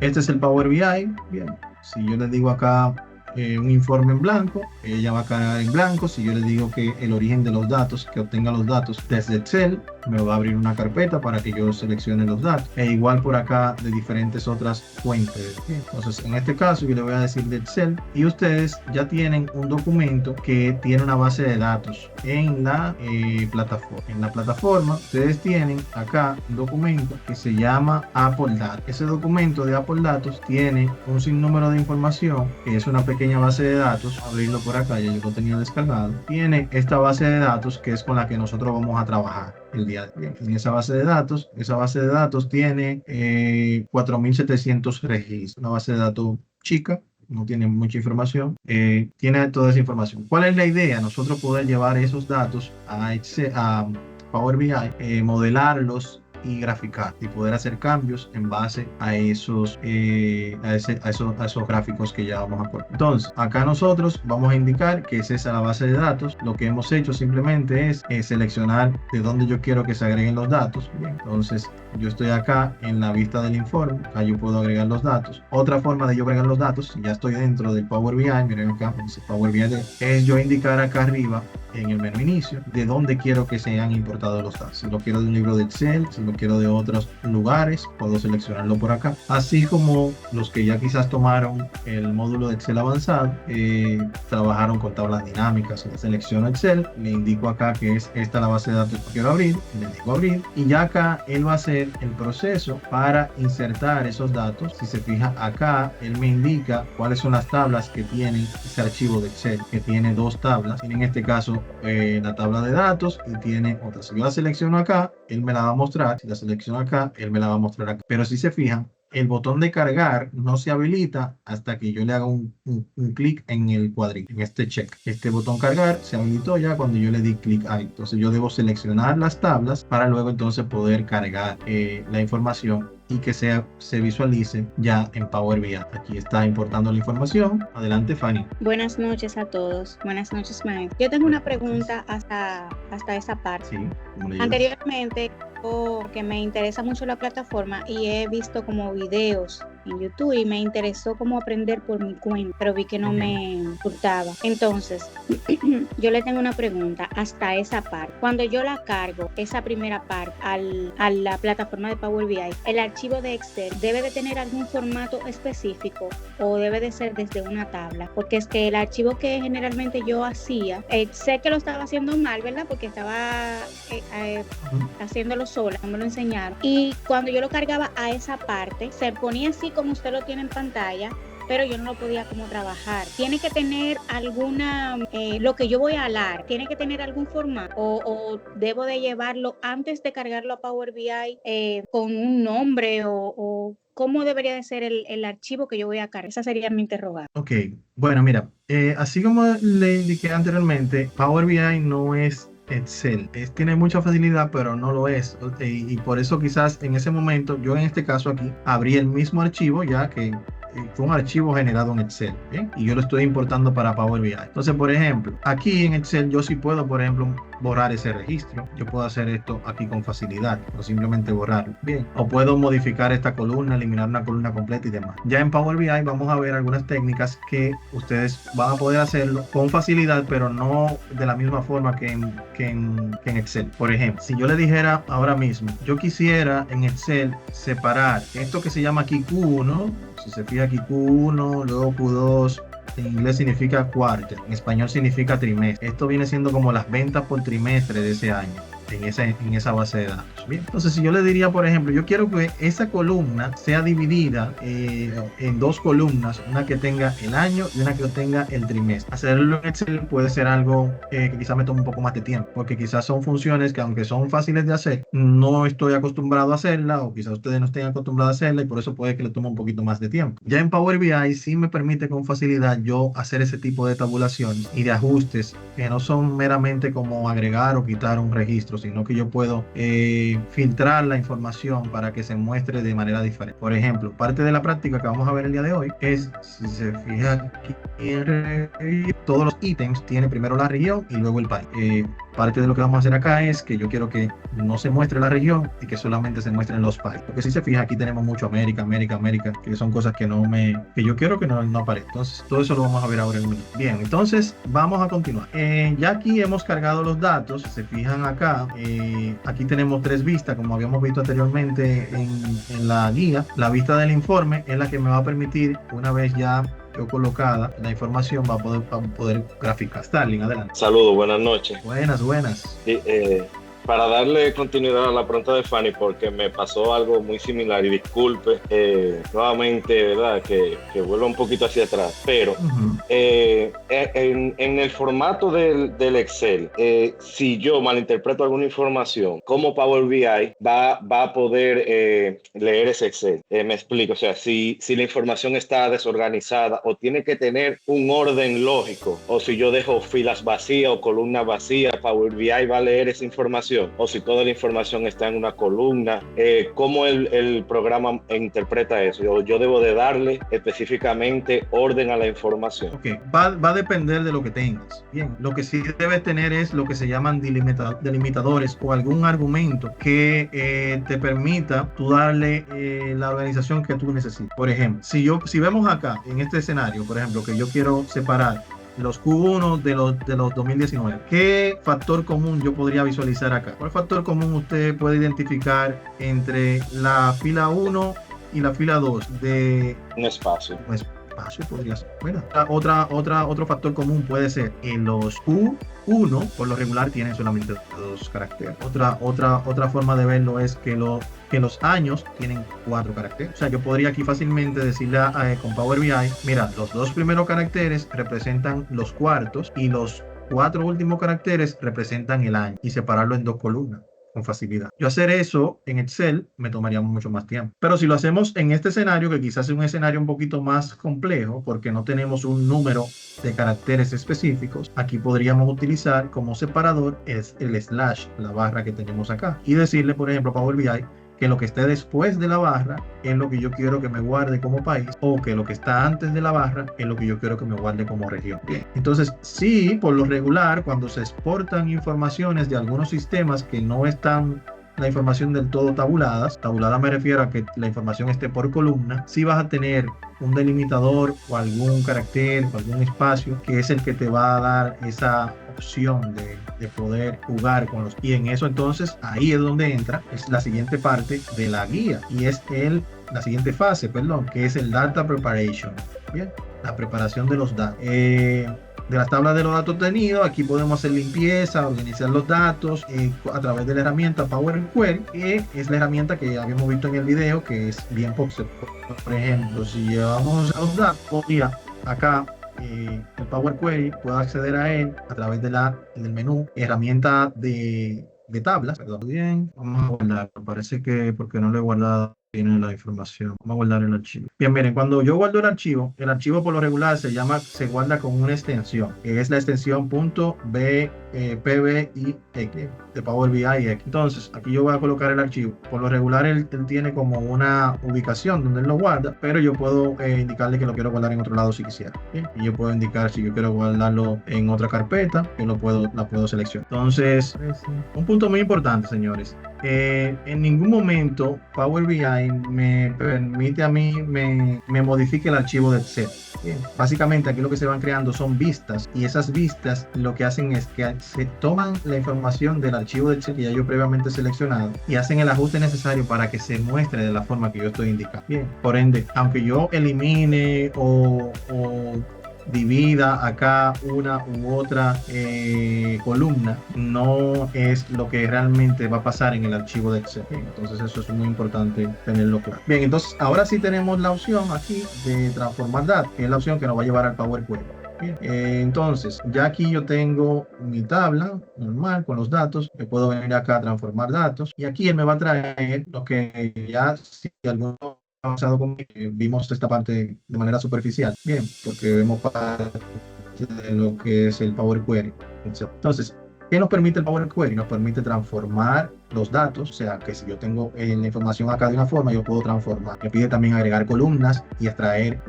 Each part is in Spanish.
Este es el Power BI. Bien, si yo le digo acá un informe en blanco, ella va a cargar en blanco. Si yo le digo que el origen de los datos, que obtenga los datos desde Excel, me va a abrir una carpeta para que yo seleccione los datos. E igual por acá de diferentes otras fuentes. Bien, entonces, en este caso, yo le voy a decir de Excel y ustedes ya tienen un documento que tiene una base de datos en la plataforma. En la plataforma, ustedes tienen acá un documento que se llama Apple Data. Ese documento de Apple Datos tiene un sinnúmero de información, que es una pequeña base de datos. Abrirlo por acá, ya yo lo tenía descargado. Tiene esta base de datos que es con la que nosotros vamos a trabajar el día de hoy. En esa base de datos tiene 4.700 registros. Una base de datos chica, no tiene mucha información, tiene toda esa información. ¿Cuál es la idea? Nosotros poder llevar esos datos a, Excel, a Power BI, modelarlos y graficar y poder hacer cambios en base a esos gráficos que ya vamos a poner. Entonces, acá nosotros vamos a indicar que es esa la base de datos. Lo que hemos hecho simplemente es seleccionar de dónde yo quiero que se agreguen los datos. Bien, entonces, yo estoy acá en la vista del informe. Acá yo puedo agregar los datos. Otra forma de yo agregar los datos, si ya estoy dentro del Power BI, miren acá, dice Power BI, es yo indicar acá arriba en el menú inicio de dónde quiero que sean importados los datos. Si lo quiero de un libro de Excel, si lo quiero de otros lugares, puedo seleccionarlo por acá. Así como los que ya quizás tomaron el módulo de Excel avanzado, trabajaron con tablas dinámicas. Selecciono Excel, le indico acá que es esta la base de datos que quiero abrir, le digo abrir y ya acá él va a hacer el proceso para insertar esos datos. Si se fija acá, él me indica cuáles son las tablas que tiene ese archivo de Excel, que tiene dos tablas. En este caso, la tabla de datos y tiene otra. Si yo la selecciono acá, él me la va a mostrar. Si la selecciono acá, él me la va a mostrar acá. Pero si se fijan, el botón de cargar no se habilita hasta que yo le haga un clic en el cuadrito, en este check. Este botón cargar se habilitó ya cuando yo le di clic ahí. Entonces yo debo seleccionar las tablas para luego entonces poder cargar la información y que se visualice ya en Power BI. Aquí está importando la información. Adelante, Fanny. Buenas noches a todos. Buenas noches, maestro. Yo tengo una pregunta hasta esa parte. Sí, ¿cómo le ayudo? Anteriormente, que me interesa mucho la plataforma y he visto como videos en YouTube y me interesó como aprender por mi cuenta, pero vi que no me gustaba. Entonces, yo le tengo una pregunta hasta esa parte. Cuando yo la cargo, esa primera parte, a la plataforma de Power BI, el archivo de Excel debe de tener algún formato específico o debe de ser desde una tabla, porque es que el archivo que generalmente yo hacía, sé que lo estaba haciendo mal, ¿verdad? Porque estaba haciéndolo sola, no me lo enseñaron. Y cuando yo lo cargaba a esa parte, se ponía así como usted lo tiene en pantalla, pero yo no lo podía como trabajar. Tiene que tener alguna, lo que yo voy a hablar, tiene que tener algún formato o debo de llevarlo antes de cargarlo a Power BI con un nombre o cómo debería de ser el archivo que yo voy a cargar. Esa sería mi interrogante. Ok, bueno, mira, así como le indiqué anteriormente, Power BI no es Excel. Tiene mucha facilidad, pero no lo es. Y por eso quizás en ese momento, yo en este caso aquí, abrí el mismo archivo ya que fue un archivo generado en Excel, ¿bien? Y yo lo estoy importando para Power BI. Entonces, por ejemplo, aquí en Excel yo sí puedo, por ejemplo, borrar ese registro. Yo puedo hacer esto aquí con facilidad o simplemente borrarlo, bien. O puedo modificar esta columna, eliminar una columna completa y demás. Ya en Power BI vamos a ver algunas técnicas que ustedes van a poder hacerlo con facilidad, pero no de la misma forma que en Excel. Por ejemplo, si yo le dijera ahora mismo, yo quisiera en Excel separar esto que se llama aquí Q1, si se fija aquí Q1, luego Q2, en inglés significa quarter, en español significa trimestre. Esto viene siendo como las ventas por trimestre de ese año en esa base de datos. Bien, entonces si yo le diría, por ejemplo, yo quiero que esa columna sea dividida en dos columnas, una que tenga el año y una que tenga el trimestre. Hacerlo en Excel puede ser algo que quizás me tome un poco más de tiempo, porque quizás son funciones que aunque son fáciles de hacer, no estoy acostumbrado a hacerla o quizás ustedes no estén acostumbrados a hacerla y por eso puede que le tome un poquito más de tiempo. Ya en Power BI sí me permite con facilidad yo hacer ese tipo de tabulaciones y de ajustes que no son meramente como agregar o quitar un registro, otro, sino que yo puedo filtrar la información para que se muestre de manera diferente. Por ejemplo, parte de la práctica que vamos a ver el día de hoy es, si se fija aquí en todos los ítems, tiene primero la región y luego el país. Parte de lo que vamos a hacer acá es que yo quiero que no se muestre la región y que solamente se muestren los países. Porque si se fija, aquí tenemos mucho América, que son cosas que yo quiero que no aparezcan. Entonces, todo eso lo vamos a ver ahora en un minuto. Bien, entonces vamos a continuar. Ya aquí hemos cargado los datos. Si se fijan acá, aquí tenemos 3 vistas, como habíamos visto anteriormente en la guía. La vista del informe es la que me va a permitir, una vez ya yo colocada la información, va a poder graficar. Starling, adelante. Saludos, buenas noches. Buenas. Sí, para darle continuidad a la pregunta de Fanny, porque me pasó algo muy similar y disculpe nuevamente, ¿verdad? Que vuelva un poquito hacia atrás, pero en el formato del Excel, si yo malinterpreto alguna información, ¿cómo Power BI va a poder leer ese Excel? Me explico, o sea, si la información está desorganizada o tiene que tener un orden lógico, o si yo dejo filas vacías o columnas vacías, Power BI va a leer esa información, o si toda la información está en una columna, ¿cómo el programa interpreta eso? Yo debo de darle específicamente orden a la información. Ok, va a depender de lo que tengas. Bien, lo que sí debes tener es lo que se llaman delimitadores o algún argumento que te permita tú darle la organización que tú necesitas. Por ejemplo, si vemos acá en este escenario, por ejemplo, que yo quiero separar los Q1 de los 2019. ¿Qué factor común yo podría visualizar acá? ¿Cuál factor común usted puede identificar entre la fila 1 y la fila 2 de un espacio? Podría ser. Bueno, otro factor común puede ser en los Q1, por lo regular tienen solamente 2 caracteres. Otra forma de verlo es que los años tienen 4 caracteres. O sea, yo podría aquí fácilmente decirle con Power BI, mira, los 2 primeros caracteres representan los cuartos y los 4 últimos caracteres representan el año, y separarlo en 2 columnas con facilidad. Yo hacer eso en Excel me tomaría mucho más tiempo. Pero si lo hacemos en este escenario, que quizás es un escenario un poquito más complejo, porque no tenemos un número de caracteres específicos, aquí podríamos utilizar como separador el slash, la barra que tenemos acá, y decirle, por ejemplo, a Power BI, que lo que esté después de la barra es lo que yo quiero que me guarde como país, o que lo que está antes de la barra es lo que yo quiero que me guarde como región. Bien, entonces sí, por lo regular, cuando se exportan informaciones de algunos sistemas que no están la información del todo tabulada me refiero a que la información esté por columna, sí vas a tener un delimitador o algún carácter o algún espacio que es el que te va a dar esa opción de poder jugar con los, y en eso entonces ahí es donde entra, es la siguiente parte de la guía, y es la siguiente fase, que es el data preparation. Bien, la preparación de los datos. De las tablas de los datos obtenidos, aquí podemos hacer limpieza, organizar los datos a través de la herramienta Power Query, que es la herramienta que habíamos visto en el video, que es bien poco. Por ejemplo, si llevamos a los datos, mira, acá el Power Query puedo acceder a él a través del menú herramienta de tablas. Perdón. Bien, vamos a guardar. Parece que porque no lo he guardado tiene la información. Vamos a guardar el archivo. Bien, miren, cuando yo guardo el archivo por lo regular se guarda con una extensión, que es la extensión .pbix de Power BI X. Entonces, aquí yo voy a colocar el archivo. Por lo regular él tiene como una ubicación donde él lo guarda, pero yo puedo indicarle que lo quiero guardar en otro lado si quisiera. Bien, y yo puedo indicar si yo quiero guardarlo en otra carpeta, que la puedo seleccionar. Entonces, un punto muy importante, señores. En ningún momento Power BI me permite a mí me modifique el archivo de Excel. Bien. Básicamente aquí lo que se van creando son vistas, y esas vistas lo que hacen es que se toman la información del archivo de Excel que ya yo previamente seleccionado y hacen el ajuste necesario para que se muestre de la forma que yo estoy indicando. Bien, por ende, aunque yo elimine o divida acá una u otra columna, no es lo que realmente va a pasar en el archivo de Excel. Bien, entonces eso es muy importante tenerlo claro. Bien, entonces ahora sí tenemos la opción aquí de transformar datos, que es la opción que nos va a llevar al Power Query. Bien, entonces ya aquí yo tengo mi tabla normal con los datos, que puedo venir acá a transformar datos, y aquí él me va a traer lo que ya, si alguno avanzado conmigo, vimos esta parte de manera superficial. Bien, porque vemos parte de lo que es el Power Query. Entonces, ¿Qué nos permite el Power Query? Nos permite transformar los datos, o sea, que si yo tengo la información acá de una forma, yo puedo transformar. Me pide también agregar columnas y extraer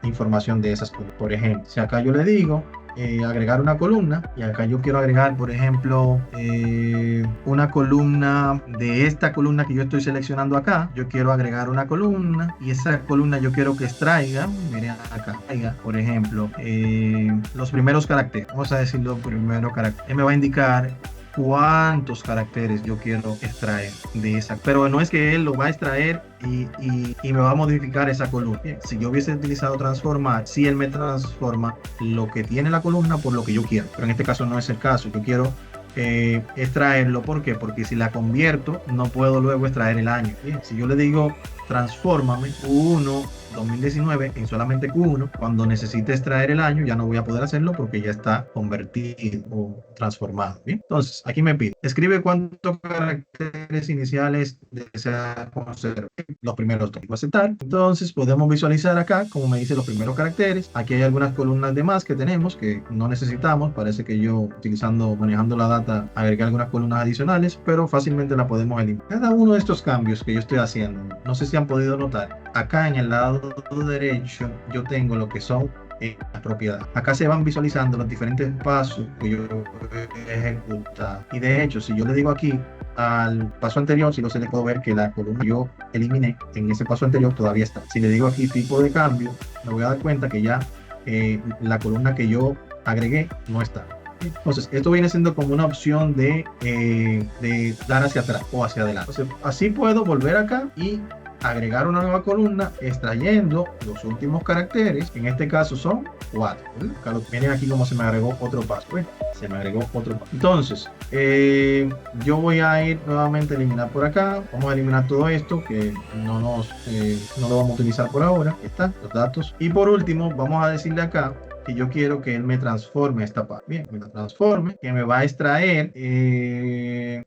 información de esas columnas. Por ejemplo, si acá yo le digo agregar una columna, y acá yo quiero agregar, por ejemplo, una columna de esta columna que yo estoy seleccionando acá. Yo quiero agregar una columna y esa columna yo quiero que extraiga, miren acá, por ejemplo, los primeros caracteres. Vamos a decir los primeros caracteres. Me va a indicar cuántos caracteres yo quiero extraer de esa, pero no es que él lo va a extraer y me va a modificar esa columna. Bien, si yo hubiese utilizado transformar, si él me transforma lo que tiene la columna por lo que yo quiero, pero en este caso no es el caso. Yo quiero extraerlo. ¿Por qué? Porque si la convierto no puedo luego extraer el año. Bien, si yo le digo transfórmame Q1 2019 en solamente Q1, cuando necesite extraer el año ya no voy a poder hacerlo porque ya está convertido o transformado. Bien, entonces aquí me pide escribe cuántos caracteres iniciales desea conservar. Los primeros dos. Voy a aceptar. Entonces podemos visualizar acá como me dice los primeros caracteres. Aquí hay algunas columnas de más que tenemos que no necesitamos. Parece que yo manejando la data agregué algunas columnas adicionales, pero fácilmente la podemos eliminar. Cada uno de estos cambios que yo estoy haciendo, no sé si han podido notar, acá en el lado derecho yo tengo lo que son las propiedades. Acá se van visualizando los diferentes pasos que yo ejecuto. Y de hecho, si yo le digo aquí al paso anterior, si no se le puedo ver que la columna que yo eliminé en ese paso anterior todavía está. Si le digo aquí tipo de cambio, me voy a dar cuenta que ya la columna que yo agregué no está. Entonces, esto viene siendo como una opción de dar hacia atrás o hacia adelante. Entonces, así puedo volver acá y agregar una nueva columna extrayendo los últimos caracteres, que en este caso son 4. Miren aquí como se me agregó otro paso. Se me agregó otro paso. Entonces, yo voy a ir nuevamente a eliminar por acá. Vamos a eliminar todo esto que no lo vamos a utilizar por ahora. Aquí están los datos. Y por último, vamos a decirle acá que yo quiero que él me transforme esta parte. Bien, me la transforme, que me va a extraer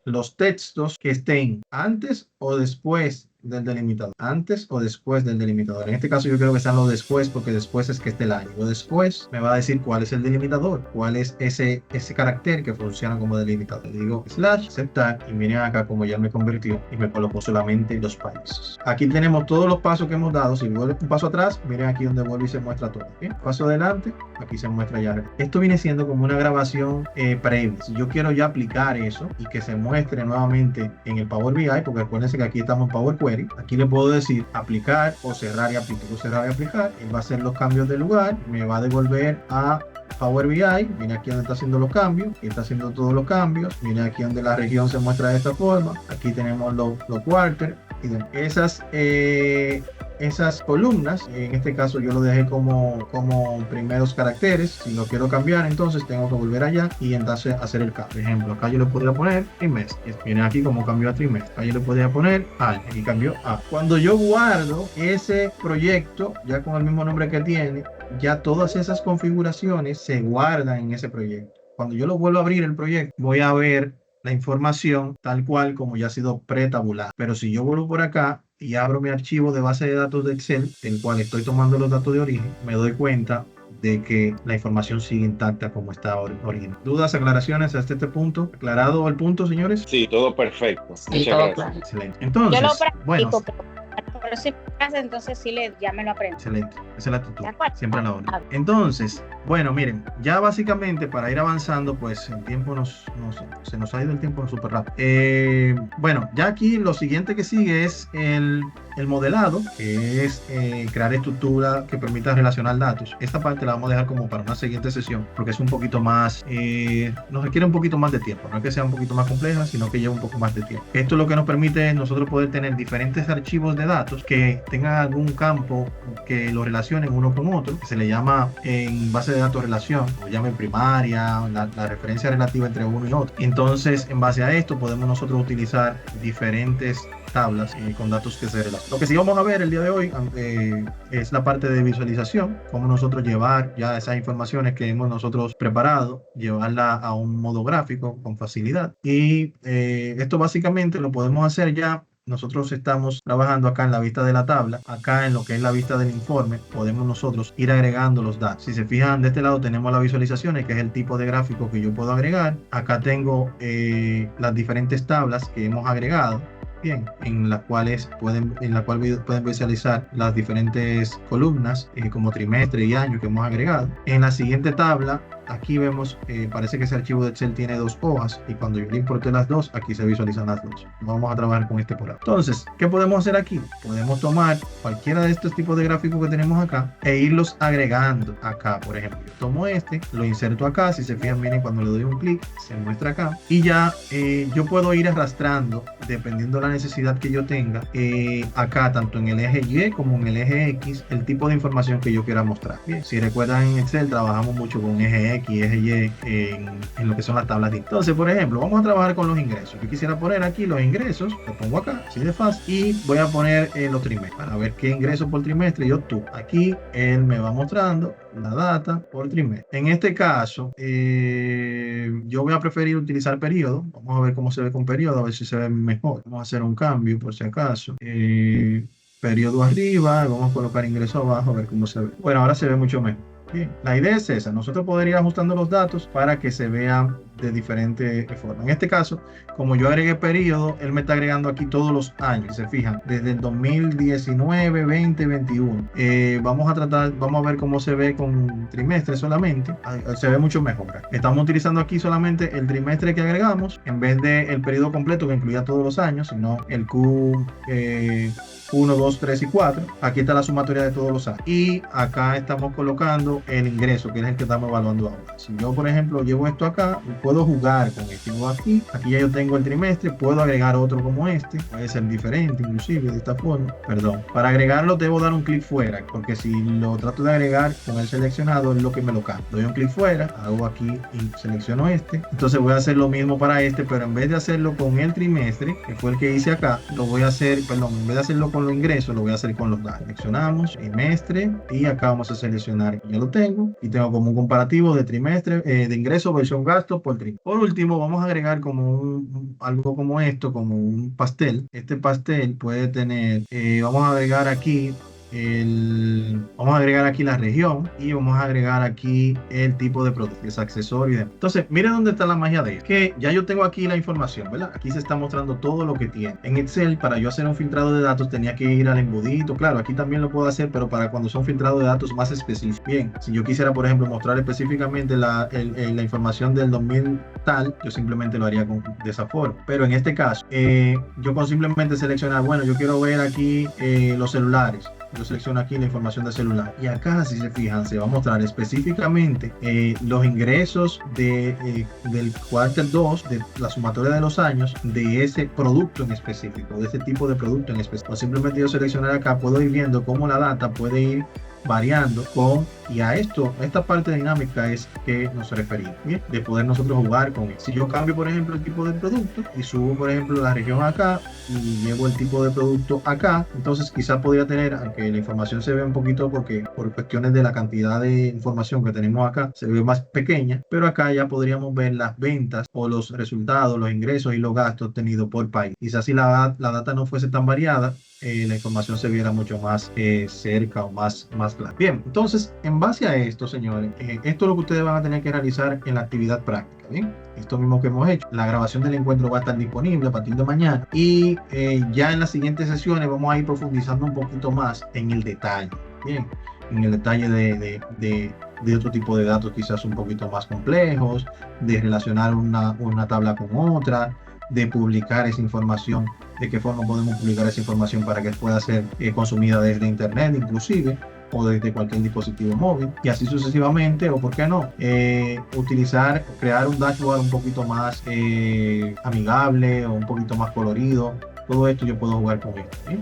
los textos que estén antes o después del delimitador. Antes o después del delimitador. En este caso yo quiero que sean los después, porque después es que esté el año. Lo después me va a decir cuál es el delimitador, cuál es ese carácter que funciona como delimitador. Le digo slash aceptar y miren acá como ya me convirtió y me colocó solamente los países. Aquí tenemos todos los pasos que hemos dado. Si vuelvo un paso atrás, miren aquí donde vuelve y se muestra todo. ¿Bien? Paso adelante, aquí se muestra ya. Esto viene siendo como una grabación previa. Si yo quiero ya aplicar eso y que se muestre nuevamente en el Power BI, porque acuérdense que aquí estamos en Power Query, aquí le puedo decir aplicar o cerrar y aplicar, o cerrar y aplicar. Él va a hacer los cambios de lugar, me va a devolver a Power BI. Viene aquí donde está haciendo los cambios, y está haciendo todos los cambios. Viene aquí donde la región se muestra de esta forma. Aquí tenemos los quarters y esas columnas. En este caso yo lo dejé como primeros caracteres. Si lo quiero cambiar, entonces tengo que volver allá y entonces hacer el cambio. Por ejemplo, acá yo le podría poner trimestre. Viene aquí como cambió a trimestre. Acá yo le podría poner año. Aquí cambió a. Cuando yo guardo ese proyecto, ya con el mismo nombre que tiene, ya todas esas configuraciones se guardan en ese proyecto. Cuando yo lo vuelvo a abrir el proyecto, voy a ver la información tal cual como ya ha sido pretabulada. Pero si yo vuelvo por acá y abro mi archivo de base de datos de Excel, el cual estoy tomando los datos de origen, me doy cuenta de que la información sigue intacta como está original. ¿Dudas, aclaraciones hasta este punto? ¿Aclarado el punto, señores? Sí, todo perfecto. Sí, Muchas todo gracias. claro. Excelente. Entonces, Yo lo practico, bueno, pero si pasa, entonces sí ya me lo aprendo. excelente. Esa es la actitud. ¿De acuerdo? Siempre a la hora. Entonces, bueno, miren, ya básicamente para ir avanzando, pues el tiempo se nos ha ido el tiempo súper rápido. Bueno, ya aquí lo siguiente que sigue es el modelado, que es crear estructura que permita relacionar datos. Esta parte la vamos a dejar como para una siguiente sesión, porque es un poquito más, nos requiere un poquito más de tiempo. No es que sea un poquito más compleja, sino que lleva un poco más de tiempo. Esto lo que nos permite es nosotros poder tener diferentes archivos de datos que tengan algún campo que lo relacionen uno con otro, que se le llama en base de datos relación, o llamen primaria, la referencia relativa entre uno y otro. Entonces, en base a esto podemos nosotros utilizar diferentes tablas con datos que se relacionan. Lo que sí vamos a ver el día de hoy es la parte de visualización, cómo nosotros llevar ya esas informaciones que hemos nosotros preparado, llevarla a un modo gráfico con facilidad. Y esto básicamente lo podemos hacer ya nosotros estamos trabajando acá en la vista de la tabla, acá en lo que es la vista del informe, podemos nosotros ir agregando los datos. Si se fijan, de este lado tenemos las visualizaciones, que es el tipo de gráfico que yo puedo agregar. Acá tengo las diferentes tablas que hemos agregado. Bien, en la cual pueden visualizar las diferentes columnas como trimestre y año que hemos agregado. En la siguiente tabla, aquí vemos, parece que ese archivo de Excel tiene 2 hojas y cuando yo le importé las 2, aquí se visualizan las 2. Vamos a trabajar con este por ahora. Entonces, ¿qué podemos hacer aquí? Podemos tomar cualquiera de estos tipos de gráficos que tenemos acá e irlos agregando acá. Por ejemplo, yo tomo lo inserto acá. Si se fijan, miren, cuando le doy un clic, se muestra acá. Y ya yo puedo ir arrastrando, dependiendo de la necesidad que yo tenga, acá, tanto en el eje Y como en el eje X, el tipo de información que yo quiera mostrar. Bien, si recuerdan, en Excel trabajamos mucho con eje X y eje Y en lo que son las tablas de. Entonces, por ejemplo, vamos a trabajar con los ingresos. Yo quisiera poner aquí los ingresos, lo pongo acá, así de fácil, y voy a poner los trimestres para ver qué ingresos por trimestre yo tuve. Aquí él me va mostrando la data por trimestre. En este caso, yo voy a preferir utilizar periodo. Vamos a ver cómo se ve con periodo, a ver si se ve mejor. Vamos a hacer un cambio por si acaso. Periodo arriba, vamos a colocar ingreso abajo, a ver cómo se ve. Bueno, ahora se ve mucho mejor. Bien, la idea es esa, nosotros poder ir ajustando los datos para que se vean de diferentes formas. En este caso, como yo agregué periodo, él me está agregando aquí todos los años, se fijan, desde el 2019, 20, 21. Vamos a ver cómo se ve con trimestre solamente. Se ve mucho mejor. Estamos utilizando aquí solamente el trimestre que agregamos, en vez del periodo completo que incluía todos los años, sino el Q... 1, 2, 3 y 4. Aquí está la sumatoria de todos los años. Y acá estamos colocando el ingreso, que es el que estamos evaluando ahora. Si yo, por ejemplo, llevo esto acá, puedo jugar con esto. Aquí ya yo tengo el trimestre, puedo agregar otro como este. Puede ser diferente, inclusive, de esta forma. Perdón. Para agregarlo, debo dar un clic fuera, porque si lo trato de agregar con el seleccionado, es lo que me lo cambia. Doy un clic fuera, hago aquí y selecciono este. Entonces voy a hacer lo mismo para este, pero en vez de hacerlo con el trimestre, que fue el que hice acá, lo voy a hacer, perdón, en vez de hacerlo con los ingresos, lo voy a hacer con los datos. Seleccionamos trimestre y acá vamos a seleccionar, ya lo tengo y tengo como un comparativo de trimestre, de ingreso versión gasto por trimestre. Por último, vamos a agregar como algo como esto, como un pastel. Este pastel puede tener, vamos a agregar aquí la región y vamos a agregar aquí el tipo de producto, es accesorio y demás. Entonces, miren dónde está la magia de esto, que ya yo tengo aquí la información, ¿verdad? Aquí se está mostrando todo lo que tiene. En Excel, para yo hacer un filtrado de datos, tenía que ir al embudito. Claro, aquí también lo puedo hacer, pero para cuando son filtrados de datos más específicos. Bien, si yo quisiera, por ejemplo, mostrar específicamente la información del 2000 tal, yo simplemente lo haría de esa forma. Pero en este caso, yo con simplemente seleccionar, bueno, yo quiero ver aquí los celulares. Yo selecciono aquí la información del celular y acá, si se fijan, se va a mostrar específicamente los ingresos del quarter 2, de la sumatoria de los años de ese producto en específico, de ese tipo de producto en específico. O simplemente yo seleccionar acá, puedo ir viendo cómo la data puede ir variando y a esta parte dinámica es que nos referimos, ¿bien? De poder nosotros jugar con él. Si yo cambio, por ejemplo, el tipo de producto y subo, por ejemplo, la región acá y llevo el tipo de producto acá, entonces quizás podría tener, aunque la información se ve un poquito, porque por cuestiones de la cantidad de información que tenemos acá, se ve más pequeña, pero acá ya podríamos ver las ventas o los resultados, los ingresos y los gastos obtenidos por país. Quizás si la data no fuese tan variada, la información se viera mucho más cerca o más clara. Bien, entonces, en base a esto, señores, esto es lo que ustedes van a tener que realizar en la actividad práctica. Bien, esto mismo que hemos hecho. La grabación del encuentro va a estar disponible a partir de mañana y ya en las siguientes sesiones vamos a ir profundizando un poquito más en el detalle. Bien, en el detalle de otro tipo de datos quizás un poquito más complejos, de relacionar una tabla con otra, de publicar esa información, de qué forma podemos publicar esa información para que pueda ser consumida desde internet inclusive, o desde cualquier dispositivo móvil, y así sucesivamente, o por qué no, crear un dashboard un poquito más amigable o un poquito más colorido. Todo esto yo puedo jugar con esto, ¿sí?